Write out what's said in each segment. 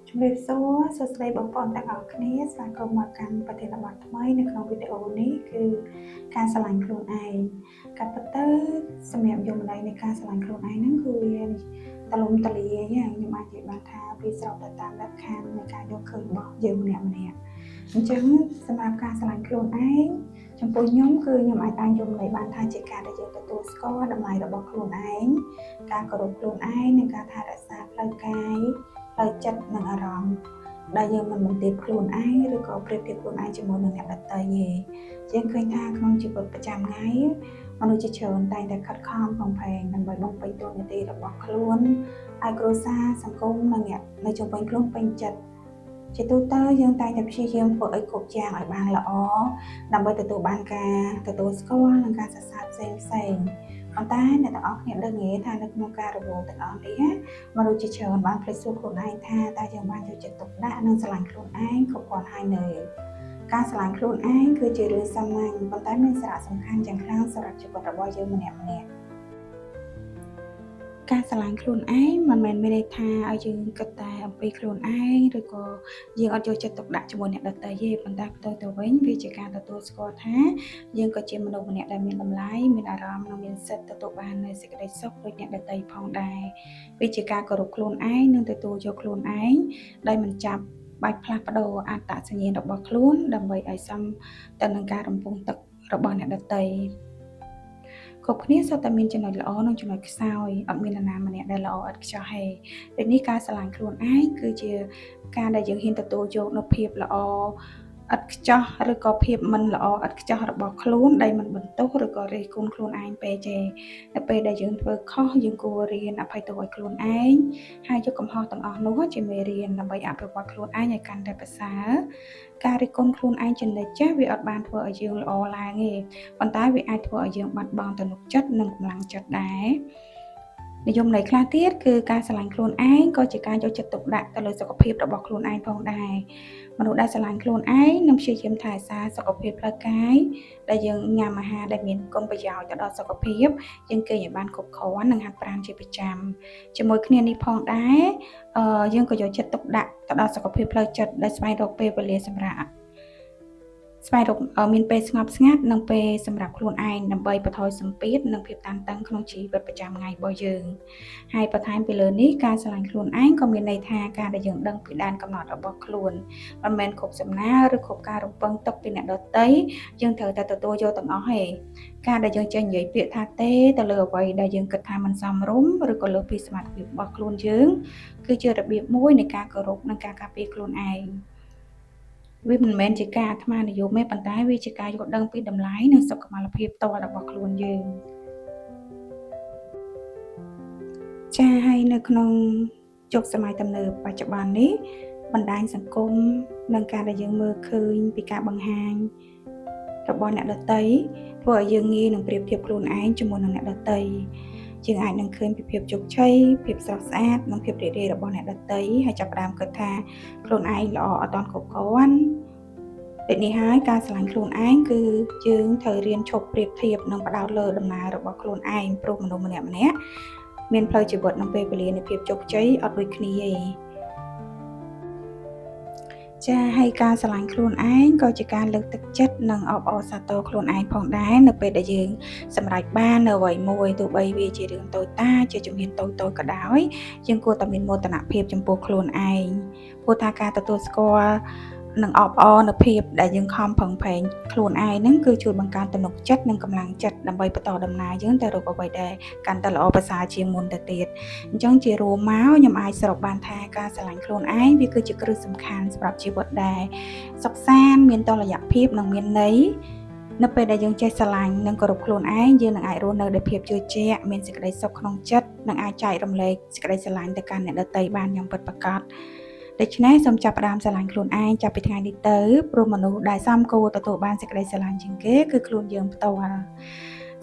ជំរាបសួរសួស្តីបងប្អូនទាំងអស់គ្នាស្វាគមន៍មកកាន់ប្រធានបទថ្មីនៅក្នុងវីដេអូនេះគឺការស្រឡាញ់ខ្លួនឯងការពិតទៅសម្រាប់យមន័យនៃការស្រឡាញ់ខ្លួនឯងហ្នឹងគឺវាតលំតលាយខ្ញុំអាចនិយាយបានថាវាស្របទៅតាមលក្ខខណ្ឌនៃការយកឃើញរបស់យើងម្នាក់អញ្ចឹងសម្រាប់ការស្រឡាញ់ខ្លួនឯងចំពោះខ្ញុំគឺខ្ញុំអាចយមន័យបានថាជាការដែលយើងទទួលស្គាល់តម្លៃរបស់ខ្លួនឯងការគោរពខ្លួនឯងនិងការថែរក្សាផ្លូវកាយផ្លូវចិត្តនិងអារម្មណ៍ដែលយើងមិនបន្ទាបខ្លួនឯងឬក៏ប្រៀបធៀបខ្លួនឯងជាមួយនឹងអ្នកដទៃទេយើងឃើញថាក្នុងជីវិតប្រចាំថ្ងៃមនុស្សជាច្រើនតែងតែខិតខំប្រឹងប្រែងដើម្បីបំពេញតួនាទីរបស់ខ្លួនឲ្យគ្រួសារសង្គមនិងអ្នកនៅជុំវិញខ្លួនពេញចិត្តជាទូទៅយើងតែងតែព្យាយាមធ្វើឲ្យគ្រប់យ៉ាងឲ្យបានល្អដើម្បីទទួលបានការទទួលស្គាល់និងការសរសើរផ្សេងៗប៉ុន្តែអ្នកទាំងអស់គ្នាដឹងទេថានៅក្នុងការរវល់ទាំងអស់នេះមនុស្សជាច្រើនបានភ្លេចសួរខ្លួនឯងថាតើយើងបានយកចិត្តទុកដាក់និងស្រឡាញ់ខ្លួនឯងគ្រប់គ្រាន់ហើយនៅការស្រឡាញ់ខ្លួនឯងគឺជារឿងសាមញ្ញប៉ុន្តែមានសារៈសំខាន់យ៉ាងខ្លាំងសម្រាប់ជីវិតរបស់យើងម្នាក់ៗការស្រឡាញ់ខ្លួនឯងមិនមែនមានន័យថាឲ្យយើងគិតតែអំពីខ្លួនឯងឬក៏យើងអត់យកចិត្តទុកដាក់ជាមួយអ្នកដទៃទេប៉ុន្តែផ្ទុយទៅវិញវាជាការទទួលស្គាល់ថាយើងក៏ជាមនុស្សម្នាក់ដែលមានតម្លៃមានអារម្មណ៍និងមានសិទ្ធិទទួលបាននូវសេចក្តីសុខដូចអ្នកដទៃផងដែរវាជាការគោរពខ្លួនឯងនិងទទួលយកខ្លួនឯងដោយមិនចាប់បាច់ផ្លាស់ប្ដូរអត្តសញ្ញាណរបស់ខ្លួនដើម្បីឲ្យសមទៅនឹងការរំពឹងទុករបស់អ្នកដទៃគ្រប់គ្នាសុទ្ធតែមានចំណុចល្អនិងចំណុចខ្សោយអត់មាននរណាម្នាក់ដែលល្អឥតខ្ចោះទេដូចនេះការស្រឡាញ់ខ្លួនឯងគឺជាការដែលយើងហ៊ានទទួលយកនូវភាពល្អឥតខ្ចោះឬក៏ភាពមិនល្អឥតខ្ចោះរបស់ខ្លួនដែលមិនបន្ទោសឬក៏រិះគន់ខ្លួនឯងពេកទេនៅពេលដែលយើងធ្វើខុសយើងគួររៀនអភ័យទោសឲ្យខ្លួនឯងហើយយកកំហុសទាំងអស់នោះជាមេរៀនដើម្បីអភិវឌ្ឍខ្លួនឯងឲ្យកាន់តែប្រសើរការរិះគន់ខ្លួនឯងជានិច្ចចាស់វាអត់បានធ្វើឲ្យយើងល្អឡើងទេប៉ុន្តែវាអាចធ្វើឲ្យយើងបាត់បង់ទំនុកចិត្តនិងកម្លាំងចិត្តដែរនិយមន័យខ្លះទៀតគឺការស្រឡាញ់ខ្លួនឯងក៏ជាការយកចិត្តទុកដាក់ទៅលើសុខភាពរបស់ខ្លួនឯងផងដែរមនុស្សដែលស្រឡាញ់ខ្លួនឯងនឹងព្យាយាមថែរក្សាសុខភាពផ្លូវកាយដែលយើងញ៉ាំអាហារដែលមានគុណប្រយោជន៍ទៅដល់សុខភាពយើងគេងឲ្យបានគ្រប់គ្រាន់និងហាត់ប្រាណជាប្រចាំជាមួយគ្នានេះផងដែរយើងក៏យកចិត្តទុកដាក់ទៅដល់សុខភាពផ្លូវចិត្តដែលស្វែងរកពេលវេលាសម្រាប់មានពេលស្ងប់ស្ងាត់និងពេលសម្រាប់ខ្លួនឯងដើម្បីបន្ថយសម្ពាធនិងភាពតានតឹងក្នុងជីវិតប្រចាំថ្ងៃរបស់យើងហើយបន្ថែមពីលើនេះការស្រឡាញ់ខ្លួនឯងក៏មានន័យថាការដែលយើងដឹងពីដែនកំណត់របស់ខ្លួនមិនមែនគ្រប់សំណើឬគ្រប់ការរំពឹងទុកពីអ្នកដទៃយើងត្រូវតែទទួលយកទាំងអស់ទេការដែលយើងចេះនិយាយពាក្យថាទេទៅលើអ្វីដែលយើងគិតថាមិនសមរម្យឬក៏លើសពីសមត្ថភាពរបស់ខ្លួនយើងគឺជារបៀបមួយនៃការគោរពនិងការការពារខ្លួនឯងវាមិនមែនជាការអាត្មានិយមទេប៉ុន្តែវាជាការយល់ដឹងពីតម្លៃនិងសុខុមាលភាពផ្ទាល់របស់ខ្លួនយើងចាហើយនៅក្នុងយុគសម័យទំនើបបច្ចុប្បន្ននេះបណ្ដាញសង្គមនិងការដែលយើងមើលឃើញពីការបង្ហាញរបស់អ្នកដទៃធ្វើឲ្យយើងងាយនឹងប្រៀបធៀបខ្លួនឯងជាមួយនឹងអ្នកដទៃយើងអាចនឹងឃើញពីភាពជោគជ័យភាពស្រស់ស្អាតនិងភាពរីករាយរបស់អ្នកដទៃហើយចាប់ផ្ដើមគិតថាខ្លួនឯងល្អអត់ទាន់គ្រប់គ្រាន់ដូចនេះហើយការស្រឡាញ់ខ្លួនឯងគឺយើងត្រូវរៀនឈប់ប្រៀបធៀបនិងផ្ដោតលើដំណើររបស់ខ្លួនឯងព្រោះមនុស្សម្នាក់ៗមានផ្លូវជីវិតនិងពេលវេលានៃភាពជោគជ័យអត់ដូចគ្នាទេចាហើយការស្រឡាញ់ខ្លួនឯងក៏ជាការលើកទឹកចិត្តនិងអបអរសាទរខ្លួនឯងផងដែរនៅពេលដែលយើងសម្រេចបាននៅអ្វីមួយទោះបីវាជារឿងតូចតាចជាជំហានតូចៗក៏ដោយយើងគួរតែមានមោទនភាពចំពោះខ្លួនឯងព្រោះថាការទទួលស្គាល់និងអបអរនៅភាពដែលយើងខំប្រឹងប្រែងខ្លួនឯងហ្នឹងគឺជួយបង្កើនទំនុកចិត្តនិងកម្លាំងចិត្តដើម្បីបន្តដំណើរយើងទៅរកអ្វីដែលកាន់តែល្អប្រសើរជាងមុនទៅទៀតអញ្ចឹងជារួមមកខ្ញុំអាចសរុបបានថាការស្រឡាញ់ខ្លួនឯងវាគឺជាគ្រឹះសំខាន់សម្រាប់ជីវិតដែលសុខសាន្តមានតុល្យភាពនិងមានន័យនៅពេលដែលយើងចេះស្រឡាញ់និងគោរពខ្លួនឯងយើងនឹងអាចរស់នៅដោយភាពជឿជាក់មានសេចក្តីសុខក្នុងចិត្តនិងអាចចែករំលែកសេចក្តីស្រឡាញ់ទៅកាន់អ្នកដទៃបានយ៉ាងពិតប្រាកដដូច្នេះសូមចាប់ផ្ដើមស្រឡាញ់ខ្លួនឯងចាប់ពីថ្ងៃនេះទៅព្រោះមនុស្សដែលសមគួរទទួលបានសេចក្តីស្រឡាញ់ជាងគេគឺខ្លួនយើងផ្ទាល់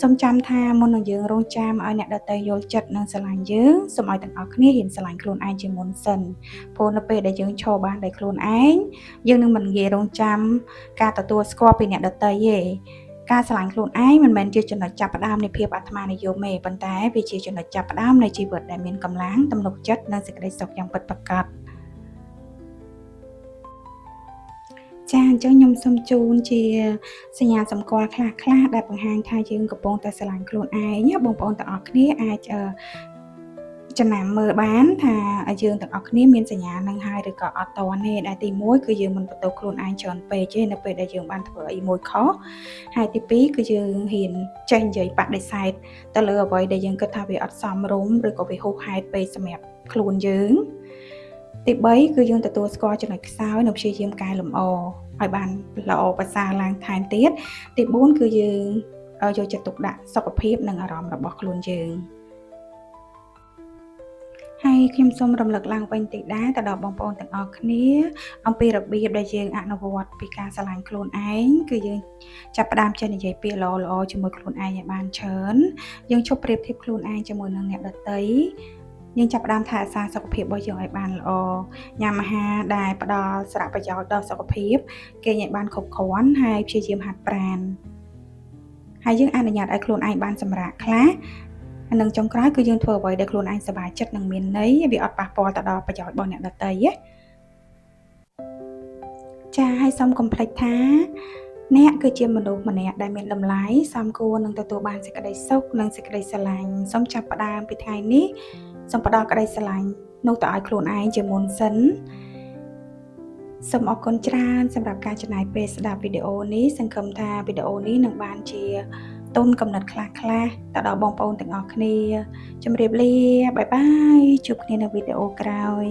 សូមចាំថាមុននឹងយើងរងចាំឲ្យអ្នកដទៃយល់ចិត្តនិងស្រឡាញ់យើងសូមឲ្យទាំងអស់គ្នាហ៊ានស្រឡាញ់ខ្លួនឯងជាមុនសិនព្រោះនៅពេលដែលយើងឈរបានដោយខ្លួនឯងយើងនឹងមិនងាយរងចាំការទទួលស្គាល់ពីអ្នកដទៃទេការស្រឡាញ់ខ្លួនឯងមិនមែនជាចំណុចចាប់ផ្ដើមនៃភាពអាត្មានិយមទេប៉ុន្តែវាជាចំណុចចាប់ផ្ដើមនៃជីវិតដែលមានកម្លាំងទំនុកចិត្តនិងសេចក្តីសុខយ៉ាងពិតប្រាកដ ចាអញ្ចឹងខ្ញុំសូមជូនជាសញ្ញាសម្គាល់ខ្លះៗដែលបង្ហាញថាយើងកំពុងតែស្រឡាញ់ខ្លួនឯងណាបងប្អូនទាំងអស់គ្នាអាចចំណាំមើលបានថាយើងទាំងអស់គ្នាមានសញ្ញាហ្នឹងហើយឬក៏អត់ទាន់ទេដែលទី1គឺយើងមិនបន្ទោសខ្លួនឯងច្រើនពេកទេនៅពេលដែលយើងបានធ្វើអីមួយខុសហើយទី2គឺយើងហ៊ានចេះនិយាយបដិសេធទៅលើអ្វីដែលយើងគិតថាវាអត់សមរម្យឬក៏វាហួសហេតុពេកសម្រាប់ខ្លួនយើងទី3គឺយើងទទួលស្គាល់ចំណុចខ្សោយនិងព្យាយាមកែលម្អឲ្យបានល្អប្រសើរឡើងថែមទៀតទី4គឺយើងយកចិត្តទុកដាក់សុខភាពនិងអារម្មណ៍របស់ខ្លួនយើងហើយខ្ញុំសូមរំលឹកឡើងវិញតិចដែរទៅដល់បងប្អូនទាំងអស់គ្នាអំពីរបៀបដែលយើងអនុវត្តពីការស្រឡាញ់ខ្លួនឯងគឺយើងចាប់ផ្ដើមចេះនិយាយពាក្យល្អៗជាមួយខ្លួនឯងឲ្យបានច្រើនយើងឈប់ប្រៀបធៀបខ្លួនឯងជាមួយនឹងអ្នកដទៃយើងចាប់ផ្ដើមថែរក្សាសុខភាពរបស់យើងឲ្យបានល្អញ៉ាំអាហារដែលផ្ដល់សារៈប្រយោជន៍ដល់សុខភាពគេញ៉ាំបានគ្រប់គ្រាន់ហើយព្យាយាមហាត់ប្រាណហើយយើងអនុញ្ញាតឲ្យខ្លួនឯងបានសម្រាកខ្លះនិងចុងក្រោយគឺយើងធ្វើអ្វីដែលខ្លួនឯងសប្បាយចិត្តនិងមានន័យវាអត់ប៉ះពាល់ទៅដល់ប្រយោជន៍របស់អ្នកដទៃណាចាហើយសូមកុំភ្លេចថាអ្នកគឺជាមនុស្សម្នាក់ដែលមានតម្លៃសមគួរនឹងទទួលបានសេចក្តីសុខនិងសេចក្តីស្រឡាញ់សូមចាប់ផ្ដើមពីថ្ងៃនេះសូមផ្ដល់ក្តីស្រឡាញ់នោះទៅឲ្យខ្លួនឯងជាមុនសិនសូមអរគុណច្រើនសម្រាប់ការចំណាយពេលស្ដាប់វីដេអូនេះសង្ឃឹមថាវីដេអូនេះនឹងបានជាទុនកំណត់ខ្លះៗទៅដល់បងប្អូនទាំងអស់គ្នាជម្រាបលាបាយបាយជួបគ្នានៅវីដេអូក្រោយ